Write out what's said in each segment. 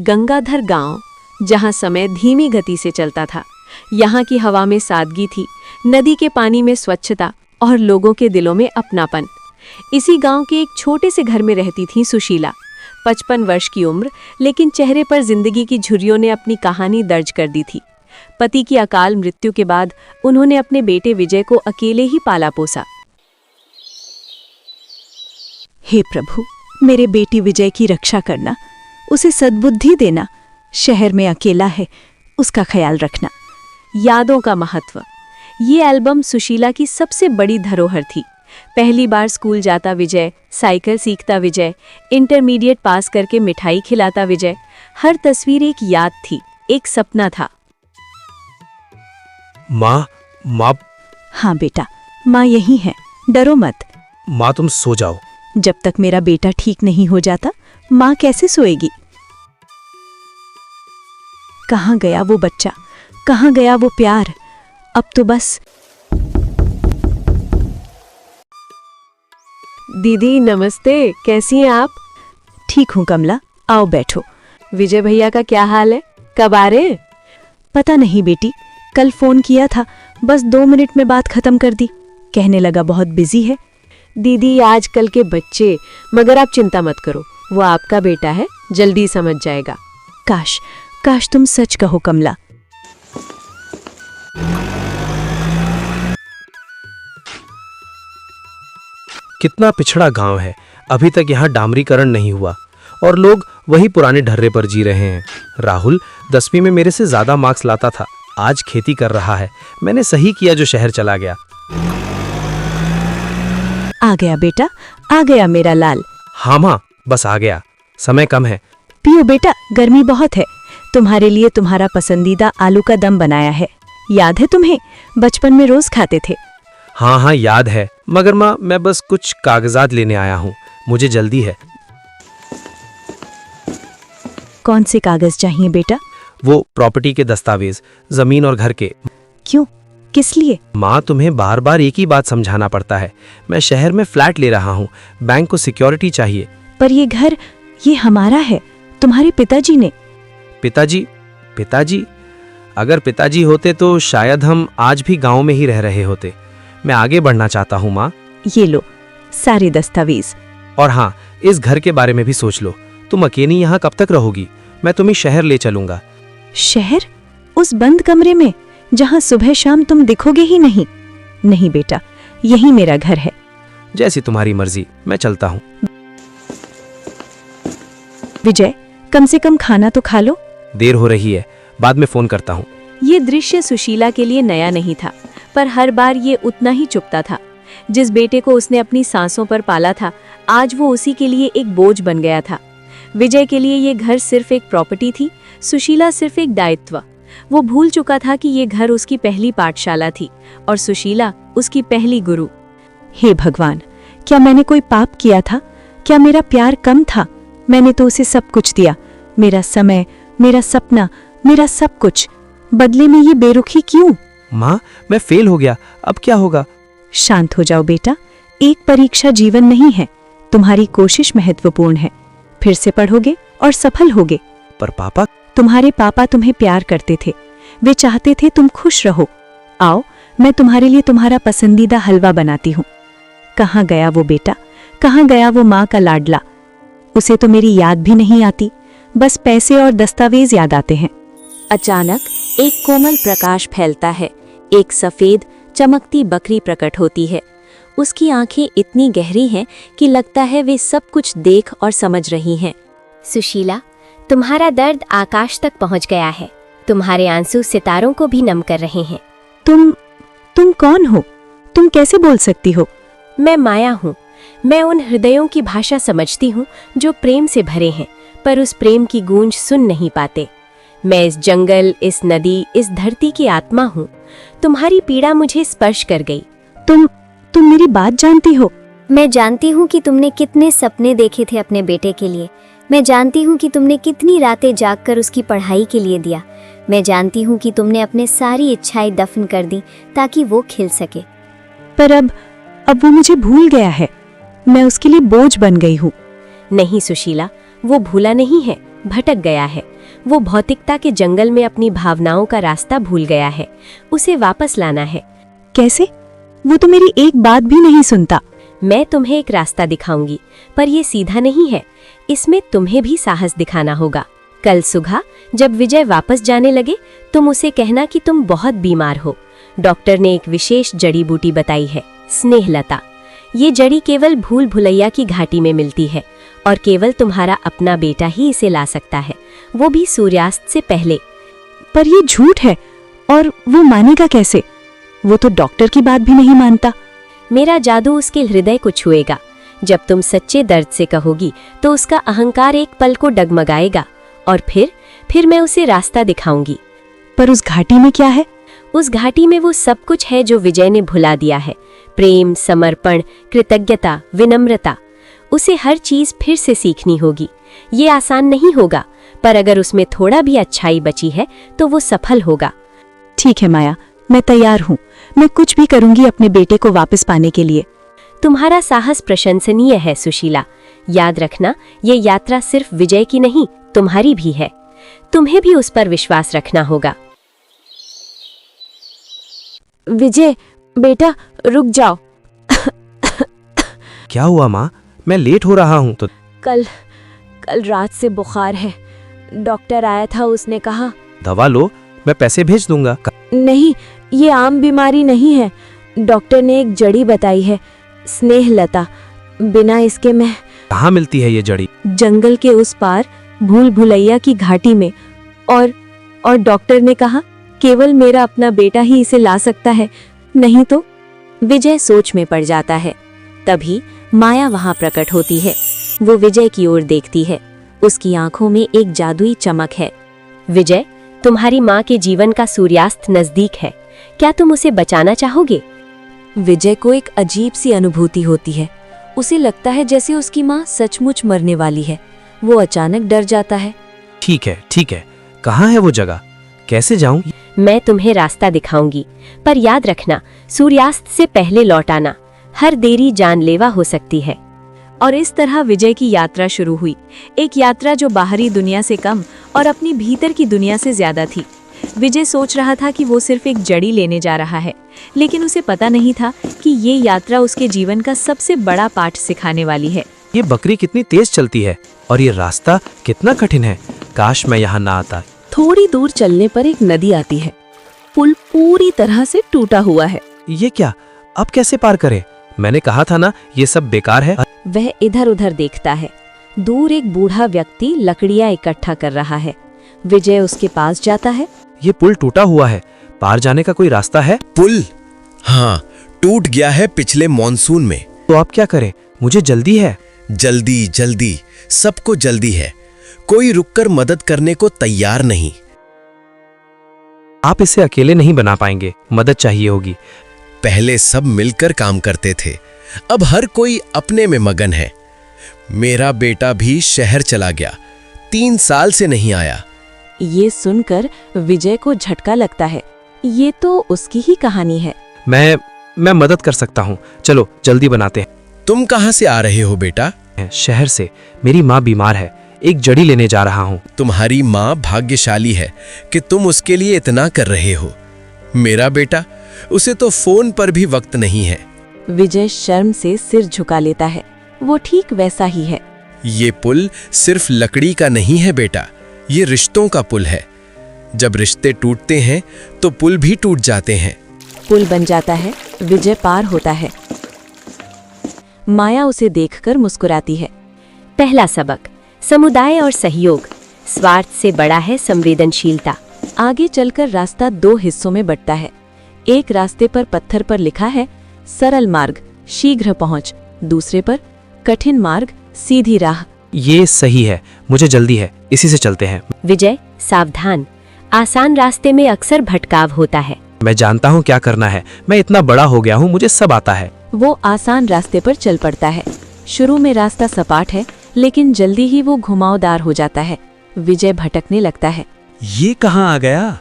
गंगाधर गांव, जहां समय धीमी गति से चलता था। यहाँ की हवा में सादगी थी, नदी के पानी में स्वच्छता और लोगों के दिलों में अपनापन। इसी गांव के एक छोटे से घर में रहती थी सुशीला। 55 वर्ष की उम्र, लेकिन चेहरे पर जिंदगी की झुर्रियों ने अपनी कहानी दर्ज कर दी थी। पति की अकाल मृत्यु के बाद उन्होंने अपने बेटे विजय को अकेले ही पाला पोसा। हे प्रभु, मेरे बेटी विजय की रक्षा करना, उसे सद्बुद्धि देना। शहर में अकेला है, उसका ख्याल रखना। यादों का महत्व। ये एल्बम सुशीला की सबसे बड़ी धरोहर थी। पहली बार स्कूल जाता विजय, साइकिल सीखता विजय, इंटरमीडिएट पास करके मिठाई खिलाता विजय। हर तस्वीर एक याद थी, एक सपना था। माँ। हाँ बेटा, माँ यही है, डरो मत। माँ तुम सो जाओ। जब तक मेरा बेटा ठीक नहीं हो जाता, माँ कैसे सोएगी? कहाँ गया वो बच्चा, कहाँ गया वो प्यार? अब तो बस। दीदी नमस्ते, कैसी हैं आप? ठीक हूँ कमला, आओ बैठो। विजय भैया का क्या हाल है, कब आ रहे हैं? पता नहीं बेटी, कल फोन किया था, बस 2 मिनट में बात खत्म कर दी। कहने लगा बहुत बिजी है। दीदी आजकल के बच्चे, मगर आप चिंता मत करो, वो आपका बेटा है, जल्दी समझ जाएगा। काश तुम सच कहो कमला। कितना पिछड़ा गांव है, अभी तक यहाँ डामरीकरण नहीं हुआ और लोग वही पुराने ढर्रे पर जी रहे हैं। राहुल 10वीं में मेरे से ज्यादा मार्क्स लाता था, आज खेती कर रहा है। मैंने सही किया जो शहर चला गया। आ गया बेटा, आ गया मेरा लाल। हाँ माँ, बस आ गया, समय कम है। पियो बेटा, गर्मी बहुत है। तुम्हारे लिए तुम्हारा पसंदीदा आलू का दम बनाया है, याद है तुम्हें? बचपन में रोज खाते थे। हाँ याद है, मगर माँ मैं बस कुछ कागजात लेने आया हूँ, मुझे जल्दी है। कौन से कागज चाहिए बेटा? वो प्रॉपर्टी के दस्तावेज, जमीन और घर के। क्यों, किस लिए? माँ तुम्हें बार बार एक ही बात समझाना पड़ता है। मैं शहर में फ्लैट ले रहा हूँ, बैंक को सिक्योरिटी चाहिए। पर ये घर, ये हमारा है, तुम्हारे पिताजी ने। पिताजी? अगर पिताजी होते तो शायद हम आज भी गांव में ही रह रहे होते। मैं आगे बढ़ना चाहता हूँ माँ। ये लो सारे दस्तावेज। और हाँ, इस घर के बारे में भी सोच लो। तुम अकेली यहाँ कब तक रहोगी? मैं तुम्हें शहर ले चलूंगा। शहर? उस बंद कमरे में जहाँ सुबह शाम तुम दिखोगे ही नहीं? नहीं बेटा, यही मेरा घर है। जैसी तुम्हारी मर्जी, मैं चलता हूँ। विजय, कम से कम खाना तो खा लो। देर हो रही है, बाद में फोन करता हूँ। ये दृश्य सुशीला के लिए नया नहीं था, पर हर बार ये उतना ही चुभता था। जिस बेटे को उसने अपनी सांसों पर पाला था, आज वो उसी के लिए एक बोझ बन गया था। विजय के लिए ये घर सिर्फ एक प्रॉपर्टी थी, सुशीला सिर्फ एक दायित्व। वो भूल चुका था कि ये घर उसकी पहली पाठशाला थी और सुशीला उसकी पहली गुरु। हे भगवान, क्या मैंने कोई पाप किया था? क्या मेरा प्यार कम था? मैंने तो उसे सब कुछ दिया, मेरा समय, मेरा सपना, मेरा सब कुछ। बदले में ये बेरुखी क्यों? माँ, मैं फेल हो गया, अब क्या होगा? शांत हो जाओ बेटा, एक परीक्षा जीवन नहीं है, तुम्हारी कोशिश महत्वपूर्ण है। फिर से पढ़ोगे और सफल होगे। पर पापा? तुम्हारे पापा तुम्हें प्यार करते थे, वे चाहते थे तुम खुश रहो। आओ, मैं तुम्हारे लिए तुम्हारा पसंदीदा हलवा बनाती हूँ। कहाँ गया वो बेटा, कहाँ गया वो माँ का लाडला? उसे तो मेरी याद भी नहीं आती, बस पैसे और दस्तावेज याद आते हैं। अचानक एक कोमल प्रकाश फैलता है, एक सफेद चमकती बकरी प्रकट होती है। उसकी आंखें इतनी गहरी हैं कि लगता है वे सब कुछ देख और समझ रही हैं। सुशीला, तुम्हारा दर्द आकाश तक पहुंच गया है, तुम्हारे आंसू सितारों को भी नम कर रहे हैं। तुम कौन हो? तुम कैसे बोल सकती हो? मैं माया हूँ। मैं उन हृदयों की भाषा समझती हूँ जो प्रेम से भरे हैं, पर उस प्रेम की गूंज सुन नहीं पाते। मैं इस जंगल, इस नदी, इस धरती की आत्मा हूँ। तुम्हारी पीड़ा मुझे स्पर्श कर गई। तुम मेरी बात जानती हो? मैं जानती हूँ कि तुमने कितने सपने देखे थे अपने बेटे के लिए। मैं जानती हूँ कि तुमने कितनी रातें जागकर उसकी पढ़ाई के लिए दिया। मैं जानती हूँ कि तुमने अपने सारी इच्छाएं दफन कर दी ताकि वो खिल सके। पर अब वो मुझे भूल गया है, मैं उसके लिए बोझ बन गई हूँ। नहीं सुशीला, वो भूला नहीं है, भटक गया है। वो भौतिकता के जंगल में अपनी भावनाओं का रास्ता भूल गया है। उसे वापस लाना है। कैसे? वो तो मेरी एक बात भी नहीं सुनता। मैं तुम्हें एक रास्ता दिखाऊंगी, पर ये सीधा नहीं है। इसमें तुम्हें भी साहस दिखाना होगा। कल सुबह जब विजय वापस जाने लगे, तुम उसे कहना कि तुम बहुत बीमार हो। डॉक्टर ने एक विशेष जड़ी बूटी बताई है, स्नेहलता। ये जड़ी केवल भूल भुलैया की घाटी में मिलती है और केवल तुम्हारा अपना बेटा ही इसे ला सकता है, वो भी सूर्यास्त से पहले। पर ये झूठ है, और वो मानेगा कैसे? वो तो डॉक्टर की बात भी नहीं मानता। मेरा जादू उसके हृदय को छुएगा। जब तुम सच्चे दर्द से कहोगी तो उसका अहंकार एक पल को डगमगाएगा, और फिर मैं उसे रास्ता दिखाऊंगी। पर उस घाटी में क्या है? उस घाटी में वो सब कुछ है जो विजय ने भुला दिया है। प्रेम, समर्पण, कृतज्ञता, विनम्रता। उसे हर चीज फिर से सीखनी होगी। ये आसान नहीं होगा, पर अगर उसमें थोड़ा भी अच्छाई बची है तो वो सफल होगा। ठीक है माया, मैं तैयार हूँ। मैं कुछ भी करूंगी अपने बेटे को वापस पाने के लिए। तुम्हारा साहस प्रशंसनीय है सुशीला। याद रखना, ये यात्रा सिर्फ विजय की नहीं, तुम्हारी भी है। तुम्हें भी उस पर विश्वास रखना होगा। विजय बेटा, रुक जाओ। क्या हुआ माँ? मैं लेट हो रहा हूँ तो। कल रात से बुखार है। डॉक्टर आया था, उसने कहा। दवा लो, मैं पैसे भेज दूंगा। नहीं, ये आम बीमारी नहीं है। डॉक्टर ने एक जड़ी बताई है, स्नेहलता। बिना इसके मैं। कहाँ मिलती है ये जड़ी? जंगल के उस पार, भूल भुलैया की घाटी में। और डॉक्टर ने कहा केवल मेरा अपना बेटा ही इसे ला सकता है, नहीं तो। विजय सोच में पड़ जाता है। तभी माया वहां प्रकट होती है। वो विजय की ओर देखती है। उसकी आंखों में एक जादुई चमक है। विजय, तुम्हारी माँ के जीवन का सूर्यास्त नजदीक है। क्या तुम उसे बचाना चाहोगे? विजय को एक अजीब सी अनुभूति होती है। उसे लगता है जैसे उसकी माँ सचमुच मरने वाली है। वो अचानक डर जाता है। ठीक है। कहाँ है वो जगह? कैसे जाऊं? मैं तुम्हें रास्ता दिखाऊंगी, पर याद रखना, सूर्यास्त से पहले लौट आना। हर देरी जानलेवा हो सकती है। और इस तरह विजय की यात्रा शुरू हुई। एक यात्रा जो बाहरी दुनिया से कम और अपनी भीतर की दुनिया से ज्यादा थी। विजय सोच रहा था कि वो सिर्फ एक जड़ी लेने जा रहा है, लेकिन उसे पता नहीं था कि ये यात्रा उसके जीवन का सबसे बड़ा पाठ सिखाने वाली है। ये बकरी कितनी तेज चलती है और ये रास्ता कितना कठिन है। काश मैं यहाँ ना आता। थोड़ी दूर चलने पर एक नदी आती है। पुल पूरी तरह से टूटा हुआ है। ये क्या? अब कैसे पार करें? मैंने कहा था ना, ये सब बेकार है। वह इधर उधर देखता है। दूर एक बूढ़ा व्यक्ति लकड़ियां इकट्ठा कर रहा है। विजय उसके पास जाता है। ये पुल टूटा हुआ है, पार जाने का कोई रास्ता है? पुल? हाँ, टूट गया है पिछले मॉनसून में। तो अब क्या करें? मुझे जल्दी है। जल्दी, सबको जल्दी है। कोई रुककर मदद करने को तैयार नहीं। आप इसे अकेले नहीं बना पाएंगे, मदद चाहिए होगी। पहले सब मिलकर काम करते थे, अब हर कोई अपने में मगन है। मेरा बेटा भी शहर चला गया, 3 साल से नहीं आया। ये सुनकर विजय को झटका लगता है। ये तो उसकी ही कहानी है। मैं मदद कर सकता हूँ। चलो जल्दी बनाते तुम कहाँ से आ रहे हो बेटा? हैं। शहर से। मेरी माँ बीमार है, एक जड़ी लेने जा रहा हूँ। तुम्हारी माँ भाग्यशाली है कि तुम उसके लिए इतना कर रहे हो। मेरा बेटा, उसे तो फोन पर भी वक्त नहीं है। विजय शर्म से सिर झुका लेता है। वो ठीक वैसा ही है। ये पुल सिर्फ लकड़ी का नहीं है बेटा, ये रिश्तों का पुल है। जब रिश्ते टूटते हैं तो पुल भी टूट जाते हैं। पुल बन जाता है। विजय पार होता है। माया उसे देखकर मुस्कुराती है। पहला सबक, समुदाय और सहयोग। स्वार्थ से बड़ा है संवेदनशीलता। आगे चलकर रास्ता 2 हिस्सों में बंटता है। एक रास्ते पर पत्थर पर लिखा है सरल मार्ग, शीघ्र पहुंच। दूसरे पर कठिन मार्ग, सीधी राह। ये सही है, मुझे जल्दी है, इसी से चलते हैं। विजय, सावधान। आसान रास्ते में अक्सर भटकाव होता है। मैं जानता हूँ क्या करना है। मैं इतना बड़ा हो गया हूँ, मुझे सब आता है। वो आसान रास्ते पर चल पड़ता है। शुरू में रास्ता सपाट है, लेकिन जल्दी ही वो घुमावदार हो जाता है। विजय भटकने लगता है। ये कहाँ आ गया?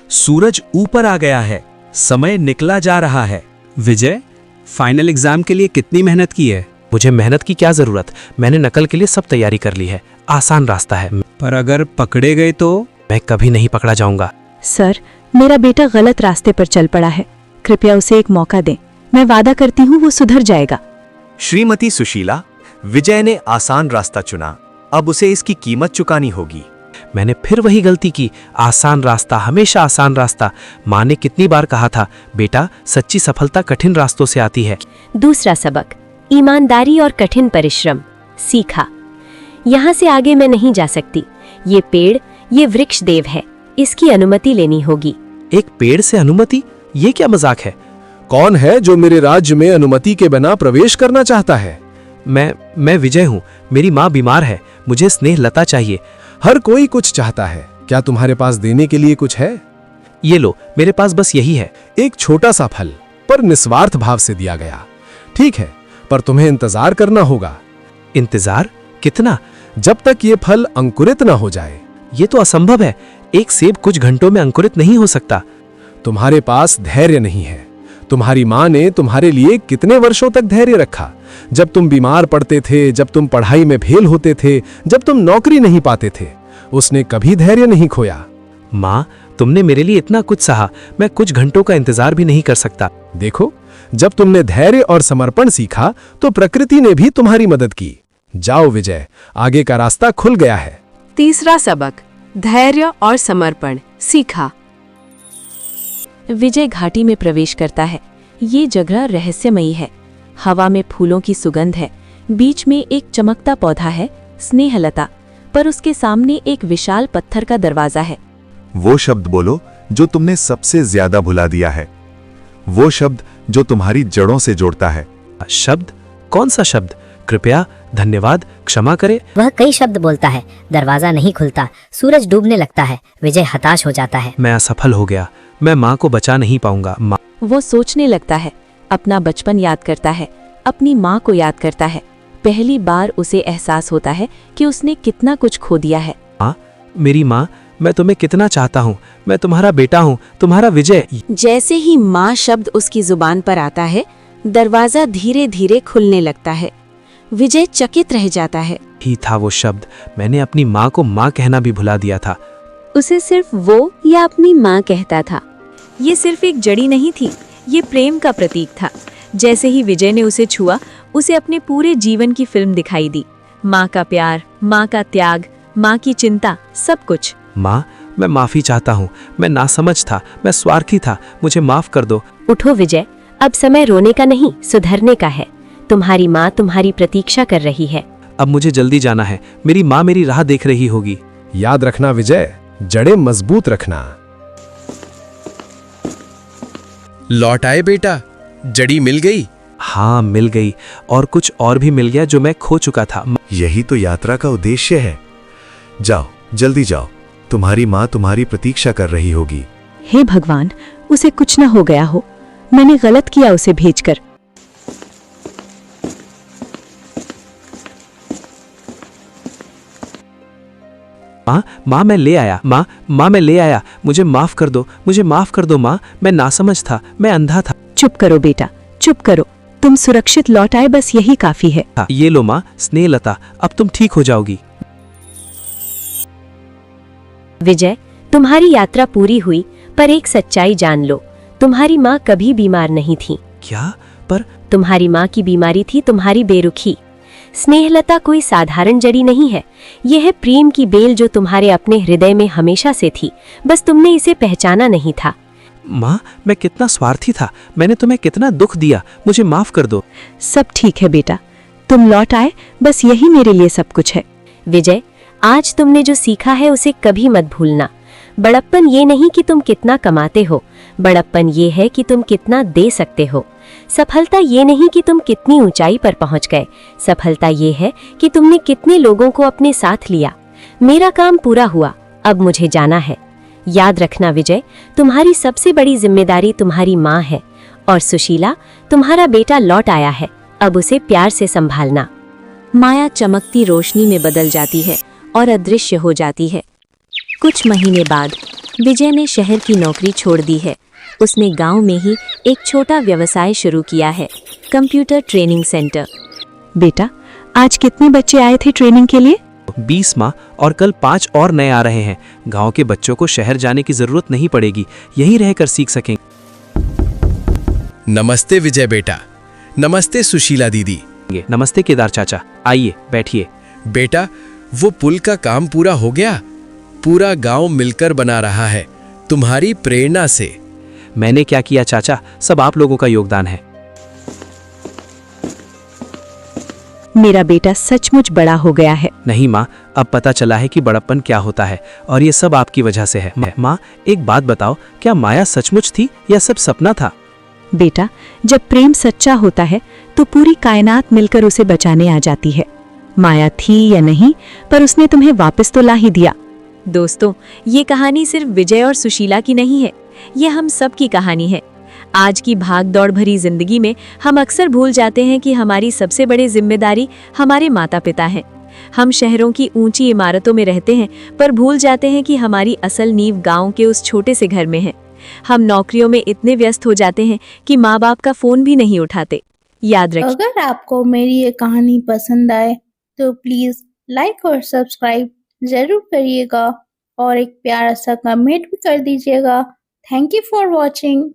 सूरज ऊपर आ गया है, समय निकला जा रहा है। विजय, फाइनल एग्जाम के लिए कितनी मेहनत की है? मुझे मेहनत की क्या जरूरत, मैंने नकल के लिए सब तैयारी कर ली है, आसान रास्ता है। पर अगर पकड़े गए तो? मैं कभी नहीं पकड़ा जाऊंगा। सर, मेरा बेटा गलत रास्ते पर चल पड़ा है, कृपया उसे एक मौका दें। मैं वादा करती हूँ वो सुधर जाएगा। श्रीमती सुशीला, विजय ने आसान रास्ता चुना, अब उसे इसकी कीमत चुकानी होगी। मैंने फिर वही गलती की, आसान रास्ता, हमेशा आसान रास्ता। माँ ने कितनी बार कहा था, बेटा सच्ची सफलता कठिन रास्तों से आती है। दूसरा सबक, ईमानदारी और कठिन परिश्रम सीखा। यहाँ से आगे मैं नहीं जा सकती। ये पेड़, ये वृक्ष देव है, इसकी अनुमति लेनी होगी। एक पेड़ से अनुमति? ये क्या मजाक है? कौन है जो मेरे राज्य में अनुमति के बिना प्रवेश करना चाहता है? मैं विजय हूँ। मेरी माँ बीमार है, मुझे स्नेह लता चाहिए। हर कोई कुछ चाहता है, क्या तुम्हारे पास देने के लिए कुछ है? ये लो, मेरे पास बस यही है। एक छोटा सा फल, पर निस्वार्थ भाव से दिया गया। ठीक है, पर तुम्हें इंतजार करना होगा। इंतजार? कितना? जब तक ये फल अंकुरित ना हो जाए। ये तो असंभव है, एक सेब कुछ घंटों में अंकुरित नहीं हो सकता। तुम्हारे पास धैर्य नहीं है। तुम्हारी माँ ने तुम्हारे लिए कितने वर्षों तक धैर्य रखा? जब तुम बीमार पड़ते थे, जब तुम पढ़ाई में फेल होते थे, जब तुम नौकरी नहीं पाते थे, उसने कभी धैर्य नहीं खोया। माँ, तुमने मेरे लिए इतना कुछ सहा, मैं कुछ घंटों का इंतजार भी नहीं कर सकता। देखो, जब तुमने धैर्य और समर्पण सीखा तो प्रकृति ने भी तुम्हारी मदद की। जाओ विजय, आगे का रास्ता खुल गया है। तीसरा सबक, धैर्य और समर्पण सीखा। विजय घाटी में प्रवेश करता है। ये जगह रहस्यमयी है। हवा में फूलों की सुगंध है, बीच में एक चमकता पौधा है, स्नेहलता, पर उसके सामने एक विशाल पत्थर का दरवाजा है। वो शब्द बोलो जो तुमने सबसे ज्यादा भुला दिया है, वो शब्द जो तुम्हारी जड़ों से जोड़ता है। शब्द? कौन सा शब्द? कृपया, धन्यवाद, क्षमा करे। वह कई शब्द बोलता है, दरवाजा नहीं खुलता, सूरज डूबने लगता है, विजय हताश हो जाता है। मैं असफल हो गया, मैं माँ को बचा नहीं पाऊंगा। माँ। वो सोचने लगता है, अपना बचपन याद करता है, अपनी माँ को याद करता है। पहली बार उसे एहसास होता है कि उसने कितना कुछ खो दिया है। माँ, मेरी माँ, मैं तुम्हें कितना चाहता हूँ, मैं तुम्हारा बेटा हूँ, तुम्हारा विजय। जैसे ही माँ शब्द उसकी जुबान पर आता है, दरवाजा धीरे धीरे खुलने लगता है। विजय चकित रह जाता है। ही था वो शब्द, मैंने अपनी माँ को माँ कहना भी भुला दिया था। उसे सिर्फ वो या अपनी माँ कहता था। ये सिर्फ एक जड़ी नहीं थी, ये प्रेम का प्रतीक था। जैसे ही विजय ने उसे छुआ, उसे अपने पूरे जीवन की फिल्म दिखाई दी। माँ का प्यार, माँ का त्याग, माँ की चिंता, सब कुछ। माँ, मैं माफी चाहता हूँ, मैं नासमझ था, मैं स्वार्थी था, मुझे माफ कर दो। उठो विजय, अब समय रोने का नहीं, सुधरने का है। तुम्हारी माँ तुम्हारी प्रतीक्षा कर रही है। अब मुझे जल्दी जाना है, मेरी माँ मेरी राह देख रही होगी। याद रखना विजय, जड़ें मजबूत रखना। लौट आए बेटा, जड़ी मिल गई? हाँ, मिल गई, और कुछ और भी मिल गया जो मैं खो चुका था। यही तो यात्रा का उद्देश्य है। जाओ, जल्दी जाओ, तुम्हारी माँ तुम्हारी प्रतीक्षा कर रही होगी। हे भगवान, उसे कुछ न हो गया हो, मैंने गलत किया उसे भेजकर। माँ मैं ले आया, माँ मैं ले आया, मुझे माफ कर दो, मुझे माफ कर दो माँ, मैं नासमझ था, मैं अंधा था। चुप करो बेटा, चुप करो, तुम सुरक्षित लौट आए, बस यही काफी है। ये लो माँ, स्नेहलता, अब तुम ठीक हो जाओगी। विजय, तुम्हारी यात्रा पूरी हुई, पर एक सच्चाई जान लो, तुम्हारी माँ कभी बीमार नहीं थी। क्या? पर तुम्हारी माँ की बीमारी थी तुम्हारी बेरुखी। स्नेहलता कोई साधारण जड़ी नहीं है, यह है प्रेम की बेल जो तुम्हारे अपने हृदय में हमेशा से थी, बस तुमने इसे पहचाना नहीं था। माँ, मैं कितना स्वार्थी था, मैंने तुम्हें कितना दुख दिया, मुझे माफ कर दो। सब ठीक है बेटा, तुम लौट आए, बस यही मेरे लिए सब कुछ है। विजय, आज तुमने जो सीखा है उसे कभी मत भूलना। बड़प्पन ये नहीं कि तुम कितना कमाते हो, बड़प्पन ये है कि तुम कितना दे सकते हो। सफलता ये नहीं कि तुम कितनी ऊंचाई पर पहुंच गए, सफलता ये है कि तुमने कितने लोगों को अपने साथ लिया। मेरा काम पूरा हुआ, अब मुझे जाना है। याद रखना विजय, तुम्हारी सबसे बड़ी जिम्मेदारी तुम्हारी माँ है, और सुशीला, तुम्हारा बेटा लौट आया है, अब उसे प्यार से संभालना। माया चमकती रोशनी में बदल जाती है और अदृश्य हो जाती है। कुछ महीने बाद विजय ने शहर की नौकरी छोड़ दी है। उसने गांव में ही एक छोटा व्यवसाय शुरू किया है, कंप्यूटर ट्रेनिंग सेंटर। बेटा, आज कितने बच्चे आए थे ट्रेनिंग के लिए? 20 माँ, और कल 5 और नए आ रहे हैं। गांव के बच्चों को शहर जाने की जरूरत नहीं पड़ेगी, यहीं रहकर सीख सकेंगे। नमस्ते विजय बेटा। नमस्ते सुशीला दीदी। नमस्ते केदार चाचा, आइए बैठिए। बेटा, वो पुल का काम पूरा हो गया? पूरा गांव मिलकर बना रहा है, तुम्हारी प्रेरणा से। मैंने क्या किया चाचा, सब आप लोगों का योगदान है। मेरा बेटा सचमुच बड़ा हो गया है। नहीं माँ, अब पता चला है कि बड़प्पन क्या होता है, और ये सब आपकी वजह से है। माँ, एक बात बताओ, क्या माया सचमुच थी या सब सपना था? बेटा, जब प्रेम सच्चा होता है तो पूरी कायनात मिलकर उसे बचाने आ जाती है। माया थी या नहीं, पर उसने तुम्हें वापस तो ला ही दिया। दोस्तों, ये कहानी सिर्फ विजय और सुशीला की नहीं है, ये हम सब की कहानी है। आज की भाग दौड़ भरी जिंदगी में हम अक्सर भूल जाते हैं कि हमारी सबसे बड़ी जिम्मेदारी हमारे माता पिता हैं। हम शहरों की ऊंची इमारतों में रहते हैं, पर भूल जाते हैं कि हमारी असल नींव गांव के उस छोटे से घर में है। हम नौकरियों में इतने व्यस्त हो जाते हैं कि माँ बाप का फोन भी नहीं उठाते। याद रखिए, अगर आपको मेरी ये कहानी पसंद आए तो प्लीज लाइक और सब्सक्राइब जरूर करिएगा और एक प्यारा सा कमेंट भी कर दीजिएगा। Thank you for watching.